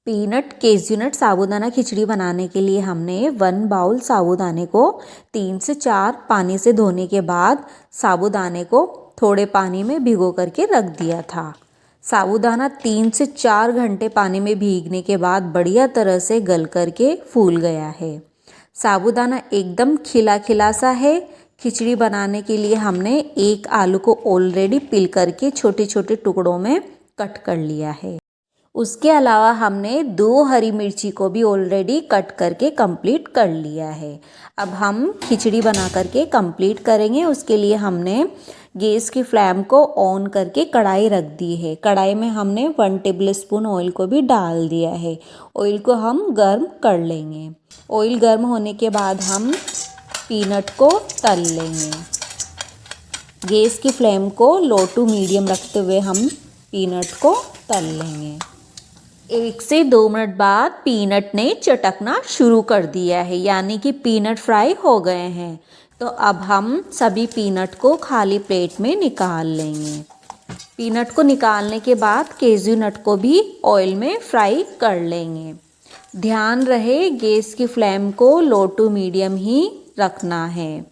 Peanut केज़्यूनट साबूदाना खिचड़ी बनाने के लिए हमने 1 बाउल साबूदाने को 3 से 4 पानी से धोने के बाद साबूदाने को थोड़े पानी में भिगो करके रख दिया था। साबूदाना 3 से 4 घंटे पानी में भीगने के बाद बढ़िया तरह से गल करके फूल गया है। साबूदाना एकदम खिला खिला सा है। खिचड़ी बनाने के लिए हमने एक आलू को ऑलरेडी पिल करके छोटे छोटे टुकड़ों में कट कर लिया है। उसके अलावा हमने 2 हरी मिर्ची को भी ऑलरेडी कट करके कंप्लीट कर लिया है। अब हम खिचड़ी बना करके कंप्लीट करेंगे। उसके लिए हमने गैस की फ्लेम को ऑन करके कढ़ाई रख दी है। कढ़ाई में हमने 1 टेबलस्पून ऑयल को भी डाल दिया है। ऑयल को हम गर्म कर लेंगे। ऑयल गर्म होने के बाद हम पीनट को तल लेंगे। गैस की फ्लेम को लो टू मीडियम रखते हुए हम पीनट को तल लेंगे। 1 से 2 मिनट बाद पीनट ने चटकना शुरू कर दिया है, यानी कि पीनट फ्राई हो गए हैं। तो अब हम सभी पीनट को खाली प्लेट में निकाल लेंगे। पीनट को निकालने के बाद केजू नट को भी ऑयल में फ्राई कर लेंगे। ध्यान रहे गैस की फ्लेम को लो टू मीडियम ही रखना है।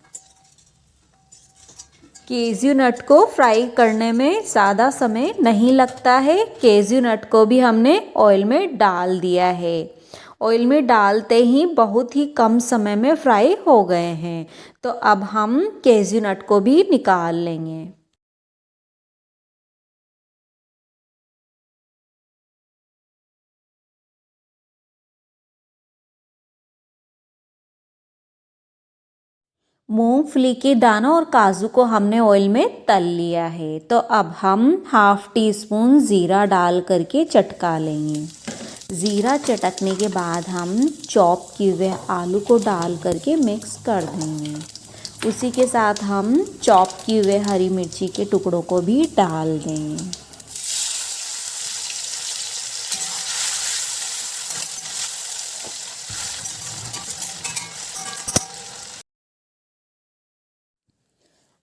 केजू नट को फ्राई करने में ज़्यादा समय नहीं लगता है। केजू नट को भी हमने ऑयल में डाल दिया है। ऑयल में डालते ही बहुत ही कम समय में फ्राई हो गए हैं। तो अब हम केजू नट को भी निकाल लेंगे। मूंगफली के दानों और काजू को हमने ऑयल में तल लिया है। तो अब हम ½ टी स्पून ज़ीरा डाल करके चटका लेंगे। ज़ीरा चटकने के बाद हम चॉप किए हुए आलू को डाल करके मिक्स कर देंगे। उसी के साथ हम चॉप किए हुए हरी मिर्ची के टुकड़ों को भी डाल देंगे।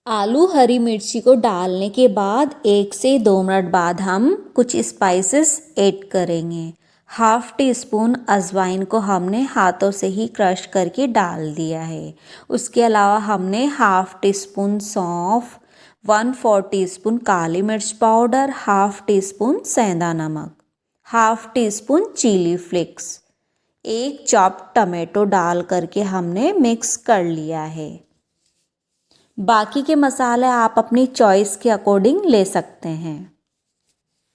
आलू हरी मिर्ची को डालने के बाद 1 से 2 मिनट बाद हम कुछ स्पाइसेस ऐड करेंगे। ½ टी स्पून अजवाइन को हमने हाथों से ही क्रश करके डाल दिया है। उसके अलावा हमने ½ टी स्पून सौंफ, 1/4 टीस्पून काली मिर्च पाउडर, ½ टी स्पून सेंधा नमक, ½ teaspoon chilli flakes, 1 chopped tomato डाल करके हमने मिक्स कर लिया है। बाकी के मसाले आप अपनी चॉइस के अकॉर्डिंग ले सकते हैं।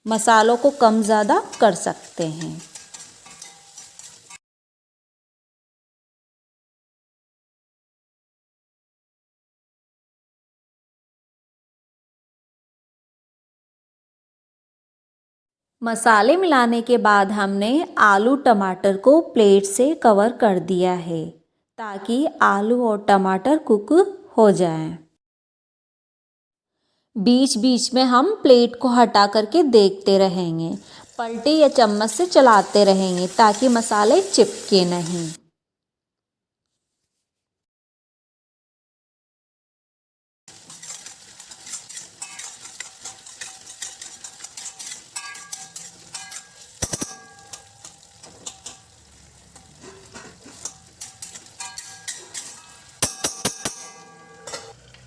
मसालों को कम ज़्यादा कर सकते हैं। मसाले मिलाने के बाद हमने आलू टमाटर को प्लेट से कवर कर दिया है, ताकि आलू और टमाटर कुक हो जाएं। बीच बीच में हम प्लेट को हटा करके देखते रहेंगे। पलटे या चम्मच से चलाते रहेंगे ताकि मसाले चिपके नहीं।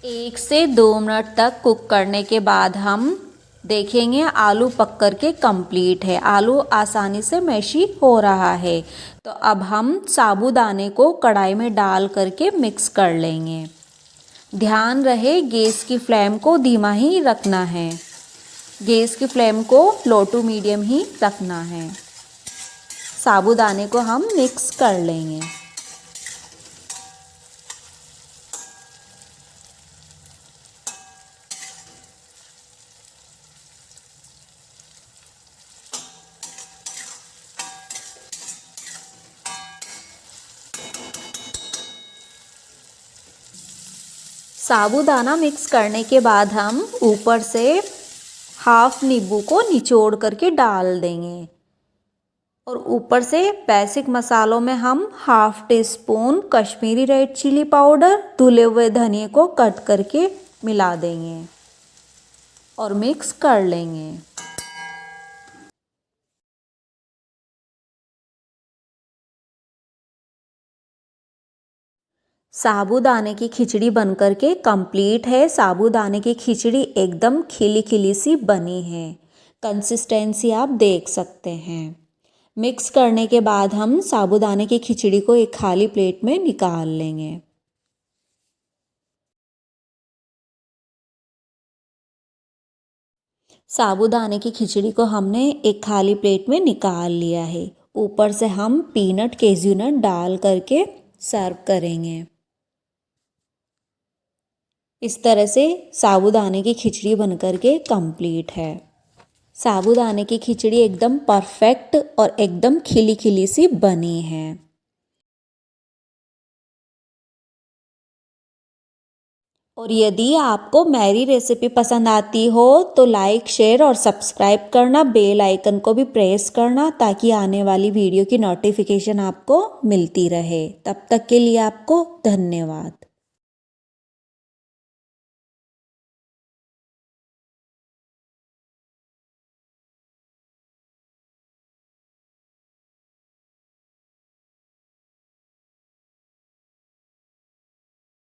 एक से 2 मिनट तक कुक करने के बाद हम देखेंगे आलू पक कर के कंप्लीट है। आलू आसानी से मैशी हो रहा है। तो अब हम साबूदाने को कढ़ाई में डाल करके मिक्स कर लेंगे। ध्यान रहे गैस की फ्लेम को धीमा ही रखना है। गैस की फ्लेम को लो टू मीडियम ही रखना है। साबूदाने को हम मिक्स कर लेंगे। साबूदाना मिक्स करने के बाद हम ऊपर से ½ नींबू को निचोड़ करके डाल देंगे। और ऊपर से बेसिक मसालों में हम ½ teaspoon Kashmiri red chilli powder, धुले हुए धनिए को कट करके मिला देंगे और मिक्स कर लेंगे। साबूदाने की खिचड़ी बनकर के कंप्लीट है। साबूदाने की खिचड़ी एकदम खिली खिली सी बनी है। कंसिस्टेंसी आप देख सकते हैं। मिक्स करने के बाद हम साबूदाने की खिचड़ी को एक खाली प्लेट में निकाल लेंगे। साबूदाने की खिचड़ी को हमने एक खाली प्लेट में निकाल लिया है। ऊपर से हम पीनट केजू नट डाल करके सर्व करेंगे। इस तरह से साबूदाने की खिचड़ी बनकर के कंप्लीट है। साबूदाने की खिचड़ी एकदम परफेक्ट और एकदम खिली खिली सी बनी है। और यदि आपको मेरी रेसिपी पसंद आती हो तो लाइक, शेयर और सब्सक्राइब करना, बेल आइकन को भी प्रेस करना ताकि आने वाली वीडियो की नोटिफिकेशन आपको मिलती रहे। तब तक के लिए आपको धन्यवाद।